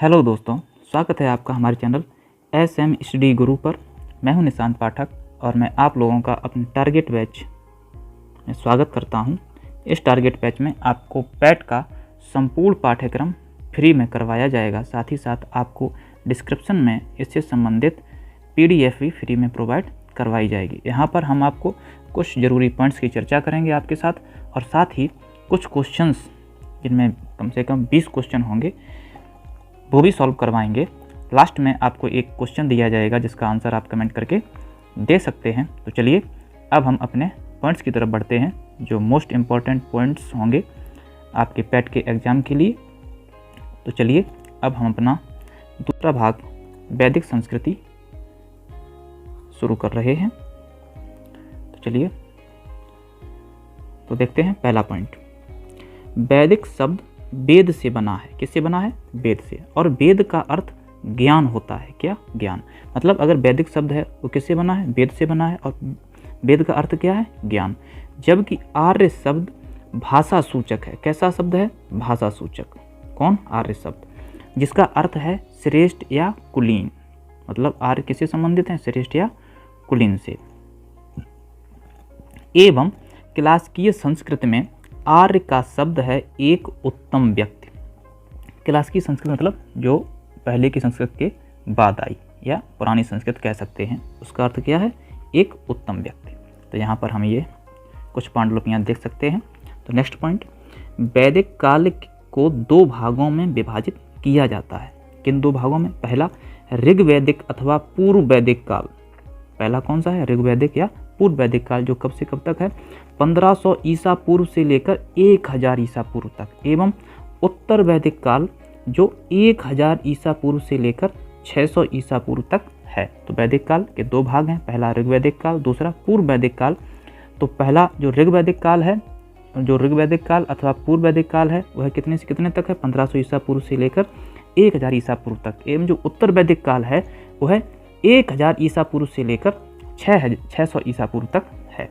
Hello दोस्तों, स्वागत है आपका हमारे चैनल SM स्टडी गुरु पर। मैं हूं निशांत पाठक और मैं आप लोगों का अपने टारगेट बैच में स्वागत करता हूं। इस टारगेट बैच में आपको पैट का संपूर्ण पाठ्यक्रम फ्री में करवाया जाएगा। साथ ही साथ आपको डिस्क्रिप्शन में इससे संबंधित PDF भी फ्री में प्रोवाइड करवाई जाएगी। यहाँ पर हम आपको कुछ ज़रूरी पॉइंट्स की चर्चा करेंगे आपके साथ, और साथ ही कुछ क्वेश्चंस जिनमें कम से कम 20 क्वेश्चन होंगे वो भी सॉल्व करवाएंगे। लास्ट में आपको एक क्वेश्चन दिया जाएगा जिसका आंसर आप कमेंट करके दे सकते हैं। तो चलिए अब हम अपने पॉइंट्स की तरफ बढ़ते हैं, जो मोस्ट इम्पॉर्टेंट पॉइंट्स होंगे आपके पैट के एग्ज़ाम के लिए। तो चलिए अब हम अपना दूसरा भाग वैदिक संस्कृति शुरू कर रहे हैं। तो चलिए तो देखते हैं पहला पॉइंट। वैदिक शब्द वेद से बना है। किससे बना है? वेद से। और वेद का अर्थ ज्ञान होता है। क्या? ज्ञान। मतलब अगर वैदिक शब्द है वो किससे बना है? वेद से बना है, और वेद का अर्थ क्या है? ज्ञान। जबकि आर्य शब्द भाषा सूचक है। कैसा शब्द है? भाषा सूचक। कौन? आर्य शब्द, जिसका अर्थ है श्रेष्ठ या कुलीन। मतलब आर्य किससे संबंधित है? श्रेष्ठ या कुलीन से। एवं क्लासिकीय संस्कृत में आर्य का शब्द है एक उत्तम व्यक्ति। क्लासिकी संस्कृत मतलब जो पहले की संस्कृत के बाद आई, या पुरानी संस्कृत कह सकते हैं। उसका अर्थ क्या है? एक उत्तम व्यक्ति। तो यहाँ पर हम ये कुछ पांडुलिपियाँ देख सकते हैं। तो नेक्स्ट पॉइंट, वैदिक काल को 2 भागों में विभाजित किया जाता है। किन 2 भागों में? पहला ऋग्वैदिक अथवा पूर्व वैदिक काल। पहला कौन सा है? ऋग्वैदिक या पूर्व वैदिक काल, जो कब से कब तक है? 1500 ईसा पूर्व से लेकर 1000 ईसा पूर्व तक। एवं उत्तर वैदिक काल, जो 1000 ईसा पूर्व से लेकर 600 ईसा पूर्व तक है। तो वैदिक काल के 2 भाग हैं, पहला ऋग्वैदिक काल, दूसरा पूर्व वैदिक काल। तो पहला जो ऋग्वैदिक काल है, जो ऋग्वैदिक काल अथवा पूर्व वैदिक काल है, वह कितने से कितने तक है? 1500 ईसा पूर्व से लेकर 1000 ईसा पूर्व तक। एवं जो उत्तर वैदिक काल है वह 1000 ईसा पूर्व से लेकर 600 ईसा पूर्व तक है।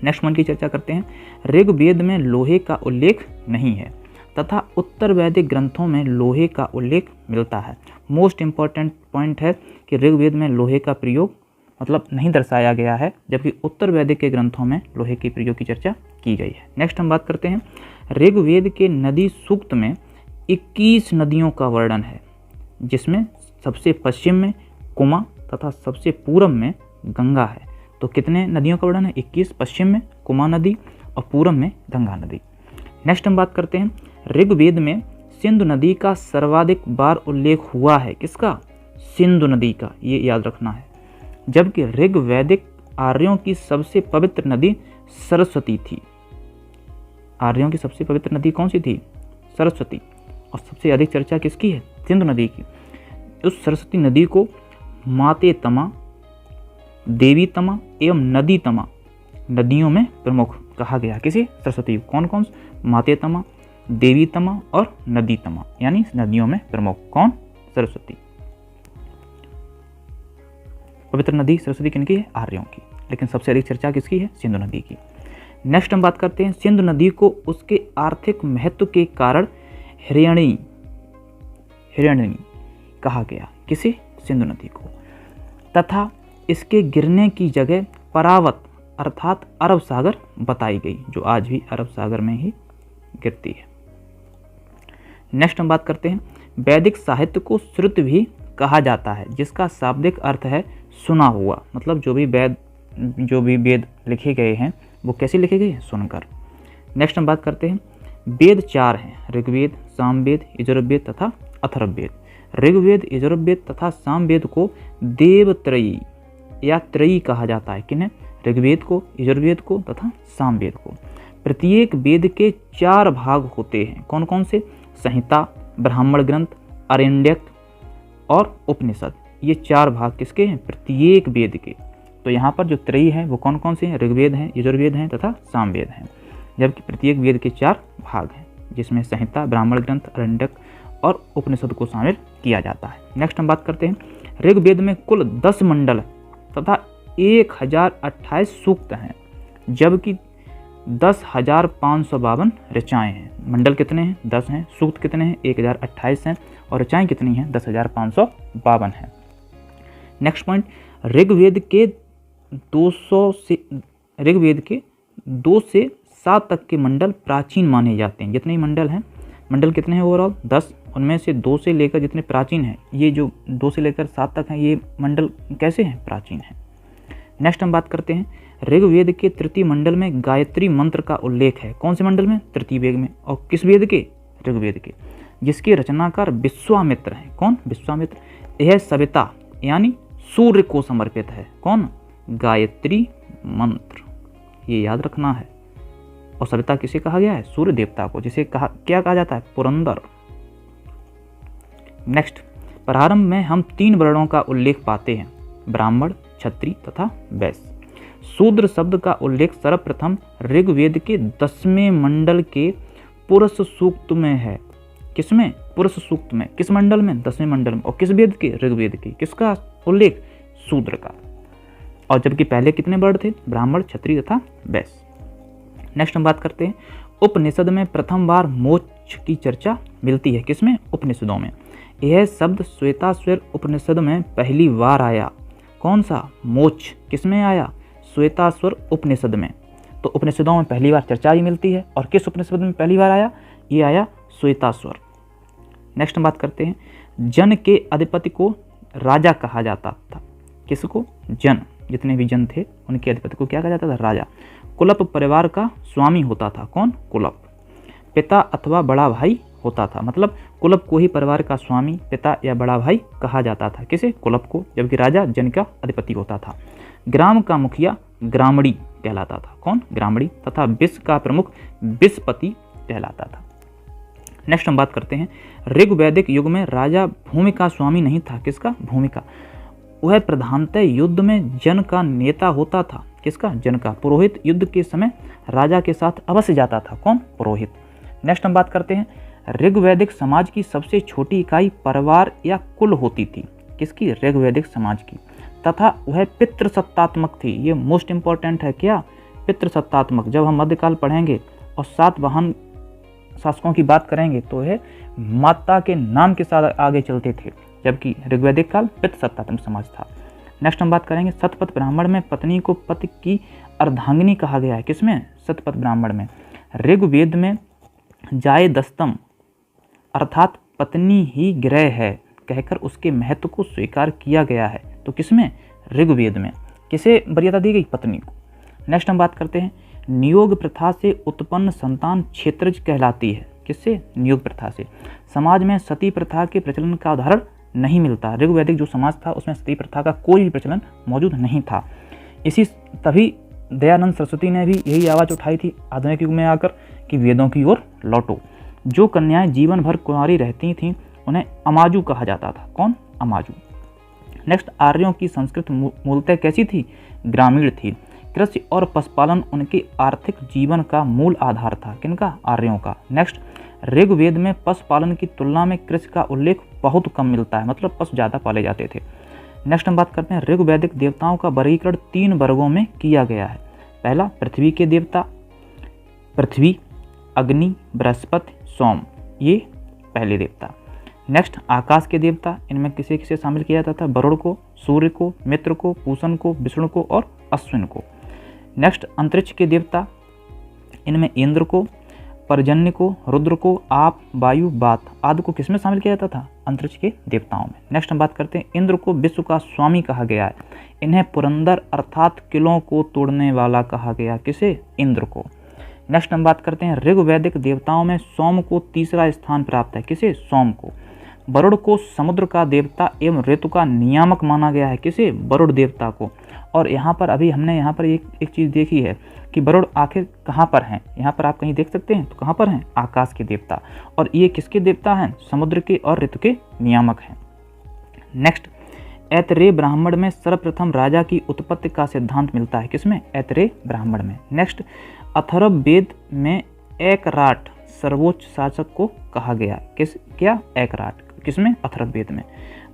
नेक्स्ट पॉइंट की चर्चा करते हैं। ऋग्वेद में लोहे का उल्लेख नहीं है तथा उत्तर वैदिक ग्रंथों में लोहे का उल्लेख मिलता है। मोस्ट इंपॉर्टेंट पॉइंट है कि ऋग्वेद में लोहे का प्रयोग मतलब नहीं दर्शाया गया है, जबकि उत्तर वैदिक के ग्रंथों में लोहे के प्रयोग की चर्चा की गई है। नेक्स्ट हम बात करते हैं। ऋग्वेद के नदी सूक्त में 21 नदियों का वर्णन है, जिसमें सबसे पश्चिम में कुमा तथा सबसे पूर्व में गंगा है। तो कितने नदियों का वर्णन है? 21। पश्चिम में कुमा नदी और पूर्व में गंगा नदी। नेक्स्ट हम बात करते हैं। ऋग्वेद में सिंधु नदी का सर्वाधिक बार उल्लेख हुआ है। किसका? सिंधु नदी का, ये याद रखना है। जबकि ऋग्वैदिक आर्यों की सबसे पवित्र नदी सरस्वती थी। आर्यों की सबसे पवित्र नदी कौन सी थी? सरस्वती। और सबसे अधिक चर्चा किसकी है? सिंधु नदी की। उस सरस्वती नदी को माते तमा, देवी तमा एवं नदी तमा नदियों में प्रमुख कहा गया। किसी? सरस्वती। कौन कौन? माते तमा, देवी तमा और नदी तमा, यानी नदियों में प्रमुख। कौन? सरस्वती। पवित्र नदी सरस्वती किनकी है? आर्यों की। लेकिन सबसे अधिक चर्चा किसकी है? सिंधु नदी की। नेक्स्ट हम बात करते हैं। सिंधु नदी को उसके आर्थिक महत्व के कारण हिरण्यनी कहा गया। किसे? सिंधु नदी को। तथा इसके गिरने की जगह परावत अर्थात अरब सागर बताई गई, जो आज भी अरब सागर में ही गिरती है। नेक्स्ट हम बात करते हैं। वैदिक साहित्य को श्रुत भी कहा जाता है, जिसका शाब्दिक अर्थ है सुना हुआ। मतलब जो भी वेद लिखे गए हैं वो कैसे लिखे गए? सुनकर। नेक्स्ट हम बात करते हैं। वेद 4 हैं, ऋग्वेद, सामवेद, यजुर्वेद तथा अथर्ववेद। ऋग्वेद, यजुर्वेद तथा सामवेद को देवत्रयी या त्रयी कहा जाता है। किन्हें? ऋग्वेद को, यजुर्वेद को तथा सामवेद को। प्रत्येक वेद के 4 भाग होते हैं। कौन कौन से? संहिता, ब्राह्मण ग्रंथ, आरण्यक और उपनिषद। ये 4 भाग किसके हैं? प्रत्येक वेद के। तो यहाँ पर जो त्रयी है वो कौन कौन से हैं? ऋग्वेद हैं, यजुर्वेद हैं तथा सामवेद हैं। जबकि प्रत्येक वेद के 4 भाग हैं, जिसमें संहिता, ब्राह्मण ग्रंथ, आरण्यक और उपनिषद को शामिल किया जाता है। नेक्स्ट हम बात करते हैं। ऋग्वेद में कुल 10 मंडल तथा 1028 सूक्त हैं, जबकि 10,552 ऋचाएँ हैं। मंडल कितने हैं? 10 हैं। सूक्त कितने हैं? 1028 हैं। और ऋचाएँ कितनी हैं? 10,552 हैं। नेक्स्ट पॉइंट, ऋग्वेद के 2 से 7 तक के मंडल प्राचीन माने जाते हैं। जितने मंडल हैं, मंडल कितने हैं ओवरऑल? 10। उनमें से 2 से लेकर जितने प्राचीन हैं, ये जो 2 से लेकर 7 तक हैं, ये मंडल कैसे हैं? प्राचीन हैं। नेक्स्ट हम बात करते हैं, ऋग्वेद के तृतीय मंडल में गायत्री मंत्र का उल्लेख है। कौन से मंडल में? तृतीय वेद में। और किस वेद के? ऋग्वेद के, जिसके रचनाकार विश्वामित्र हैं। कौन? विश्वामित्र। यह सविता यानी सूर्य को समर्पित है। कौन? गायत्री मंत्र, ये याद रखना है। और सविता किसे कहा गया है? सूर्य देवता को, जिसे क्या कहा जाता है? पुरंदर। नेक्स्ट, प्रारंभ में हम 3 वर्णों का उल्लेख पाते हैं, ब्राह्मण, क्षत्रिय तथा वैश्य। शूद्र शब्द का उल्लेख सर्वप्रथम ऋग्वेद के 10वें मंडल के पुरुष सूक्त में है। किसमें? पुरुष सूक्त में। किस मंडल में? 10वें मंडल में। और किस वेद के? ऋग्वेद के। किसका उल्लेख? शूद्र का। और जबकि पहले कितने वर्ण थे? ब्राह्मण, क्षत्रिय तथा वैश्य। नेक्स्ट हम बात करते हैं, उपनिषद में प्रथम बार मोक्ष की चर्चा मिलती है। किसमें? उपनिषदों में। यह शब्द श्वेताश्वर उपनिषद में पहली बार आया। कौन सा? मोक्ष। किसमें आया? श्वेताश्वर उपनिषद में। तो उपनिषदों में पहली बार चर्चा ही मिलती है। और किस उपनिषद में पहली बार आया? ये आया श्वेताश्वर। नेक्स्ट हम बात करते हैं, जन के अधिपति को राजा कहा जाता था। किसको? जन, जितने भी जन थे उनके अधिपति को क्या कहा जाता था? राजा। कुलप परिवार का स्वामी होता था। कौन? कुलप। पिता अथवा बड़ा भाई होता था, मतलब कुलप को ही परिवार का स्वामी, पिता या बड़ा भाई कहा जाता था। किसे? कुलप को। जबकि राजा जन का अधिपति होता था। ग्राम का मुखिया ग्रामणी कहलाता था। कौन? ग्रामणी। तथा विश्व का प्रमुख विश्वपति कहलाता था। नेक्स्ट हम बात करते हैं, ऋग्वैदिक युग में राजा भूमि का स्वामी नहीं था। किसका? भूमि का। वह प्रधानतः युद्ध में जन का नेता होता था। किसका? जन का। पुरोहित युद्ध के समय राजा के साथ अवश्य जाता था। कौन? पुरोहित। नेक्स्ट हम बात करते हैं, ऋग्वैदिक समाज की सबसे छोटी इकाई परिवार या कुल होती थी। किसकी? ऋग्वैदिक समाज की। तथा वह पितृसत्तात्मक थी। ये मोस्ट इंपॉर्टेंट है। क्या? पितृसत्तात्मक। जब हम मध्यकाल पढ़ेंगे और सातवाहन शासकों की बात करेंगे तो यह माता के नाम के साथ आगे चलते थे, जबकि ऋग्वैदिक काल पितृसत्तात्मक समाज था। नेक्स्ट हम बात करेंगे, शतपथ ब्राह्मण में पत्नी को पति की अर्धांगिनी कहा गया है। किसमें? शतपथ ब्राह्मण में। ऋग्वेद में जाए दस्तम अर्थात पत्नी ही गृह है कहकर उसके महत्व को स्वीकार किया गया है। तो किसमें? ऋग्वेद में। किसे वरीयता दी गई? पत्नी को। नेक्स्ट हम बात करते हैं, नियोग प्रथा से उत्पन्न संतान क्षेत्रज कहलाती है। किससे? नियोग प्रथा से। समाज में सती प्रथा के प्रचलन का उदाहरण नहीं मिलता। ऋग्वैदिक जो समाज था उसमें सती प्रथा का कोई भी प्रचलन मौजूद नहीं था। तभी दयानंद सरस्वती ने भी यही आवाज़ उठाई थी आधुनिक युग में आकर कि वेदों की ओर लौटो। जो कन्याएं जीवन भर कुंवारी रहती थीं उन्हें अमाजू कहा जाता था। कौन? अमाजू। नेक्स्ट, आर्यों की संस्कृति मूलतः कैसी थी? ग्रामीण थी। कृषि और पशुपालन उनके आर्थिक जीवन का मूल आधार था। किनका? आर्यों का। नेक्स्ट, ऋग्वेद में पशुपालन की तुलना में कृषि का उल्लेख बहुत कम मिलता है, मतलब पशु ज़्यादा पाले जाते थे। नेक्स्ट हम बात करते हैं, ऋग्वैदिक देवताओं का वर्गीकरण 3 वर्गों में किया गया है। पहला, पृथ्वी के देवता, पृथ्वी, अग्नि, बृहस्पति, सोम, ये पहले देवता। नेक्स्ट, आकाश के देवता, इनमें किसे किसे शामिल किया जाता था? वरुण को, सूर्य को, मित्र को, पूषण को, विष्णु को और अश्विन को। नेक्स्ट, अंतरिक्ष के देवता, इनमें इंद्र को, पर्जन्य को, रुद्र को, आप, वायु, बात आदि को किसमें शामिल किया जाता था? अंतरिक्ष के देवताओं में। नेक्स्ट हम बात करते हैं, इंद्र को विश्व का स्वामी कहा गया है। इन्हें पुरंदर अर्थात किलों को तोड़ने वाला कहा गया। किसे? इंद्र को। नेक्स्ट हम बात करते हैं, ऋग्वैदिक देवताओं में सोम को तीसरा स्थान प्राप्त है। किसे? सोम को। वरुण को समुद्र का देवता एवं ऋतु का नियामक माना गया है। किसे? वरुण देवता को। और यहाँ पर अभी हमने यहाँ पर एक चीज़ देखी है कि वरुण आखिर कहाँ पर हैं। यहाँ पर आप कहीं देख सकते हैं तो कहाँ पर हैं? आकाश के देवता। और ये किसके देवता हैं? समुद्र के और ऋतु के नियामक हैं। नेक्स्ट, ऐतरेय ब्राह्मण में सर्वप्रथम राजा की उत्पत्ति का सिद्धांत मिलता है। किसमें? ऐतरेय ब्राह्मण में। नेक्स्ट, अथर्ववेद में एकराट सर्वोच्च शासक को कहा गया। क्या? एकराट। किसमें? अथर्ववेद में।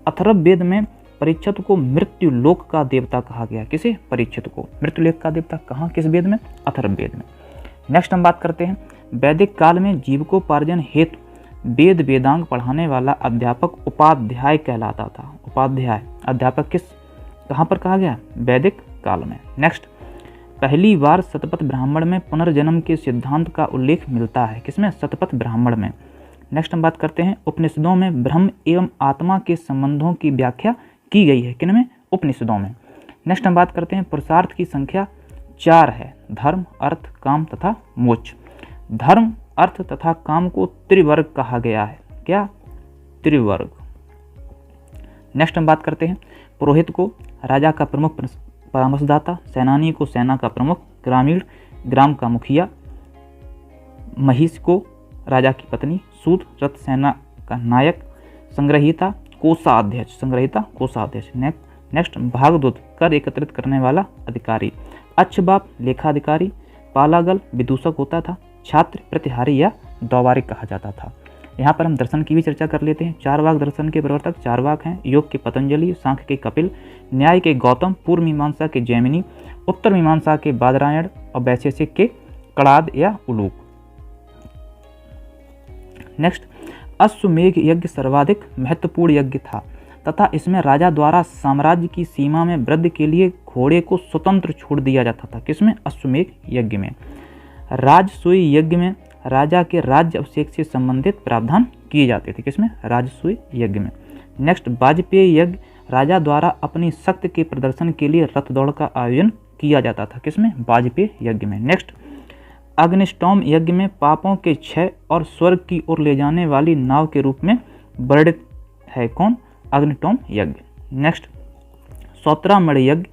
अथर्ववेद में परीक्षित को मृत्यु लोक का देवता कहा गया। किसे? परीक्षित को। मृत्युलोक का देवता कहाँ? किस वेद में? अथर्ववेद में। नेक्स्ट हम बात करते हैं वैदिक काल में जीविकोपार्जन हेतु वेद वेदांग पढ़ाने वाला अध्यापक उपाध्याय कहलाता था। उपाध्याय अध्यापक कहाँ पर कहा गया? वैदिक काल में। नेक्स्ट, पहली बार शतपथ ब्राह्मण में पुनर्जन्म के सिद्धांत का उल्लेख मिलता है। किसमें? शतपथ ब्राह्मण में। नेक्स्ट हम बात करते हैं उपनिषदों में ब्रह्म एवं आत्मा के संबंधों की व्याख्या की गई है। किनमें? उपनिषदों में। नेक्स्ट हम बात करते हैं पुरुषार्थ की संख्या 4 है। धर्म, अर्थ, काम तथा मोक्ष। धर्म, अर्थ तथा काम को त्रिवर्ग कहा गया है। क्या? त्रिवर्ग। नेक्स्ट हम बात करते हैं पुरोहित को राजा का प्रमुख परामर्शदाता, सेनानी को सेना का प्रमुख, ग्रामीण ग्राम का मुखिया, महिष को राजा की पत्नी, सूत रथ सेना का नायक, संग्रहीता कोषाध्यक्ष। संग्रहीता कोषाध्यक्ष। नेक्स्ट भागदूत कर एकत्रित करने वाला अधिकारी, अच्छबाप लेखाधिकारी, पालागल विदूषक होता था, छात्र प्रतिहारी या दौबारिक कहा जाता था। यहाँ पर हम दर्शन की भी चर्चा कर लेते हैं। चारवाक दर्शन के प्रवर्तक चारवाक हैं। योग के पतंजलि, सांख्य के कपिल, न्याय के गौतम, पूर्व मीमांसा के जैमिनी, उत्तर मीमांसा के बादरायण और वैशेषिक के कड़ाद या उलूक। नेक्स्ट, अश्वमेघ यज्ञ सर्वाधिक महत्वपूर्ण यज्ञ था तथा इसमें राजा द्वारा साम्राज्य की सीमा में वृद्धि के लिए घोड़े को स्वतंत्र छोड़ दिया जाता था। किसमें? अश्वमेघ यज्ञ में। राजसूय यज्ञ में राजा के राज्य अभिषेक से संबंधित प्रावधान किए जाते थे। किसमें? राजसूय यज्ञ में। नेक्स्ट, वाजपेयी यज्ञ राजा द्वारा अपनी शक्ति के प्रदर्शन के लिए रथ दौड़ का आयोजन किया जाता था। किसमें? वाजपेयी यज्ञ में। नेक्स्ट, अग्निष्टोम यज्ञ में पापों के क्षय और स्वर्ग की ओर ले जाने वाली नाव के रूप में वर्णित है। कौन? अग्निष्टोम यज्ञ। नेक्स्ट, सौत्रामण यज्ञ,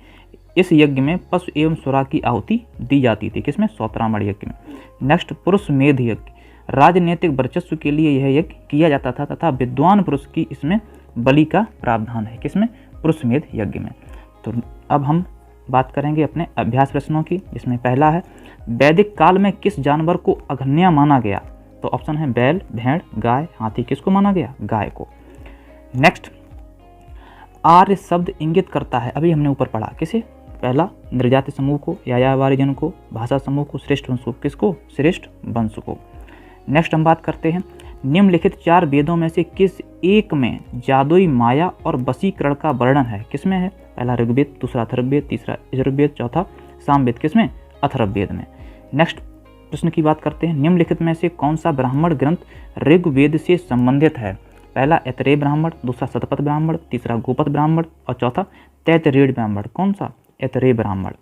इस यज्ञ में पशु एवं सुरा की आहुति दी जाती थी। किसमें? सौत्रामण यज्ञ में। नेक्स्ट, पुरुष मेध यज्ञ, राजनीतिक वर्चस्व के लिए यह यज्ञ किया जाता था तथा विद्वान पुरुष की इसमें बलि का प्रावधान है। किसमें? पुरुष मेध यज्ञ में। तो अब हम बात करेंगे अपने अभ्यास प्रश्नों की, जिसमें पहला है वैदिक काल में किस जानवर को अघन्या माना गया? तो ऑप्शन है बैल, भेड़, गाय, हाथी। किसको माना गया? गाय को। नेक्स्ट, आर्य शब्द इंगित करता है, अभी हमने ऊपर पढ़ा, किसे? पहला निर्जाति समूह को, यायावारी जन को, भाषा समूह को, श्रेष्ठ वंश को। किसको? श्रेष्ठ वंश को। नेक्स्ट हम बात करते हैं निम्नलिखित 4 वेदों में से किस एक में जादुई माया और वशीकरण का वर्णन है? किसमें है? पहला ऋग्वेद, दूसरा अथर्ववेद, तीसरा यजुर्वेद, चौथा सामवेद। किसमें? अथर्ववेद में। नेक्स्ट प्रश्न की बात करते हैं निम्नलिखित में से कौन सा ब्राह्मण ग्रंथ ऋग्वेद से संबंधित है? पहला ऐतरेय ब्राह्मण, दूसरा शतपथ ब्राह्मण, तीसरा गोपथ ब्राह्मण और चौथा तैतरीय ब्राह्मण। कौन सा? ऐतरेय ब्राह्मण।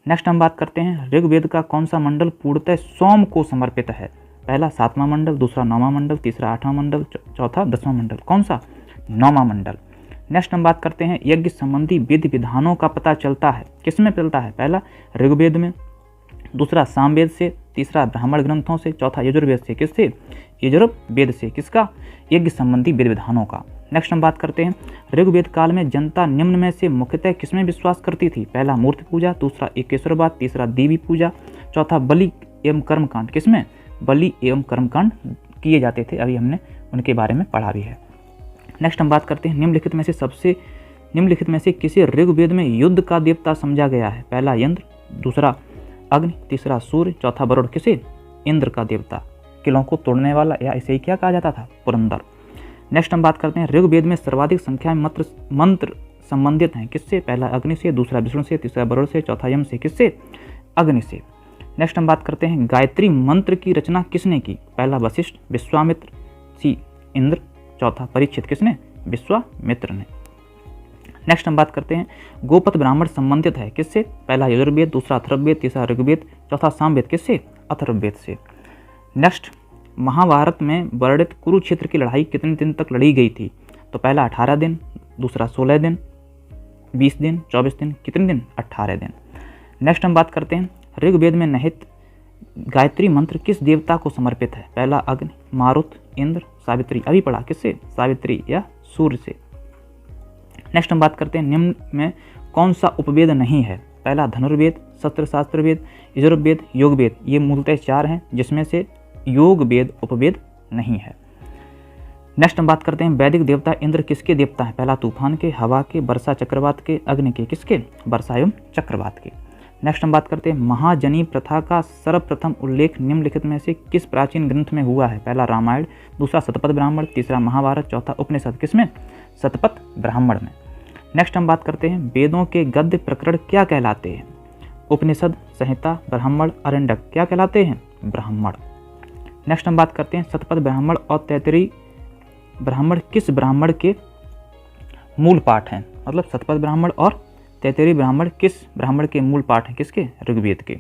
नेक्स्ट हम बात करते हैं ऋग्वेद का कौन सा मंडल पूर्णतः सोम को समर्पित है? पहला 7वां मंडल, दूसरा 9वां मंडल, तीसरा 8वां मंडल, चौथा 10वां मंडल। कौन सा? 9वां मंडल। नेक्स्ट हम बात करते हैं यज्ञ संबंधी विधि विधानों का पता चलता है, किसमें चलता है? पहला ऋग्वेद में, दूसरा सामवेद से, तीसरा ब्राह्मण ग्रंथों से, चौथा यजुर्वेद से। किससे? यजुर्वेद से। किसका? यज्ञ संबंधी विधि विधानों का। नेक्स्ट हम बात करते हैं ऋग्वेद काल में जनता निम्न में से मुख्यतः किसमें विश्वास करती थी? पहला मूर्ति पूजा, दूसरा एकेश्वरवाद, तीसरा देवी पूजा, चौथा बलि एवं कर्मकांड। किसमें? बलि एवं कर्मकांड किए जाते थे, अभी हमने उनके बारे में पढ़ा भी है। नेक्स्ट हम बात करते हैं निम्नलिखित में से किसे ऋग्वेद में युद्ध का देवता समझा गया है? पहला इंद्र, दूसरा अग्नि, तीसरा सूर्य, चौथा वरुण। किसे? इंद्र का देवता, किलों को तोड़ने वाला, या इसे ही क्या कहा जाता था? पुरंदर। नेक्स्ट हम बात करते हैं ऋग्वेद में सर्वाधिक संख्या में मंत्र संबंधित हैं, किससे? पहला अग्नि से, दूसरा विष्णु से, तीसरा वरुण से, चौथा यम से। किससे? अग्नि से। नेक्स्ट हम बात करते हैं गायत्री मंत्र की रचना किसने की? पहला वशिष्ठ, विश्वामित्र, सी इंद्र, चौथा परीक्षित। किसने? विश्वामित्र ने। नेक्स्ट हम बात करते हैं गोपथ ब्राह्मण संबंधित है, किससे? पहला यजुर्वेद, दूसरा अथर्ववेद, तीसरा ऋग्वेद, चौथा सामवेद। किससे? अथर्ववेद से। नेक्स्ट, महाभारत में वर्णित कुरुक्षेत्र की लड़ाई कितने दिन तक लड़ी गई थी? तो पहला 18 दिन, दूसरा 16 दिन, 20 दिन, 24 दिन। कितने दिन? 18 दिन। नेक्स्ट हम बात करते हैं ऋग्वेद में निहित गायत्री मंत्र किस देवता को समर्पित है? पहला अग्नि, मारुत, इंद्र, सावित्री। अभी पढ़ा, किससे? सावित्री या सूर्य से। नेक्स्ट हम बात करते हैं निम्न में कौन सा उपवेद नहीं है? पहला धनुर्वेद, शस्त्र वेद, यजुर्वेद, योगवेद। ये मूलतः 4 हैं, जिसमें से योगवेद उपवेद नहीं है। नेक्स्ट हम बात करते हैं वैदिक देवता इंद्र किसके देवता हैं? पहला तूफान के, हवा के, वर्षा चक्रवात के, अग्नि के। किसके? वर्षा एवं चक्रवात के। नेक्स्ट हम बात करते हैं महाजनी प्रथा का सर्वप्रथम उल्लेख निम्नलिखित में से किस प्राचीन ग्रंथ में हुआ है? पहला रामायण, दूसरा शतपथ ब्राह्मण, तीसरा महाभारत, चौथा उपनिषद। किसमें? शतपथ ब्राह्मण में। नेक्स्ट हम बात करते हैं वेदों के गद्य प्रकरण क्या कहलाते हैं? उपनिषद, संहिता, ब्राह्मण, अरण्यक क्या कहलाते हैं? ब्राह्मण। नेक्स्ट हम बात करते हैं शतपथ ब्राह्मण और तैत्तिरीय ब्राह्मण किस ब्राह्मण के मूल पाठ हैं? मतलब शतपथ ब्राह्मण और तैत्तिरीय ब्राह्मण किस ब्राह्मण के मूल पाठ हैं? किसके? ऋग्वेद के।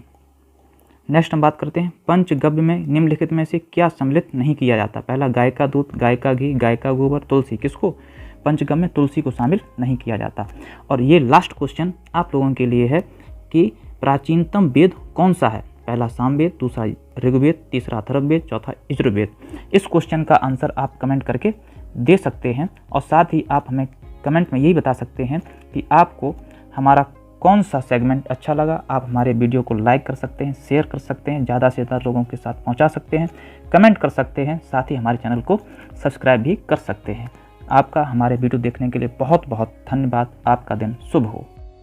नेक्स्ट हम बात करते हैं पंचगव्य में निम्नलिखित में से क्या सम्मिलित नहीं किया जाता? पहला गाय का दूध, गाय का घी, गाय का गोबर, तुलसी। किसको? पंचगव्य में तुलसी को शामिल नहीं किया जाता। और ये लास्ट क्वेश्चन आप लोगों के लिए है कि प्राचीनतम वेद कौन सा है? पहला सामवेद, दूसरा ऋग्वेद, तीसरा अथर्ववेद, चौथा यजुर्वेद। इस क्वेश्चन का आंसर आप कमेंट करके दे सकते हैं और साथ ही आप हमें कमेंट में यही बता सकते हैं कि आपको हमारा कौन सा सेगमेंट अच्छा लगा। आप हमारे वीडियो को लाइक कर सकते हैं, शेयर कर सकते हैं, ज़्यादा से ज़्यादा लोगों के साथ पहुंचा सकते हैं, कमेंट कर सकते हैं, साथ ही हमारे चैनल को सब्सक्राइब भी कर सकते हैं। आपका हमारे वीडियो देखने के लिए बहुत बहुत धन्यवाद। आपका दिन शुभ हो।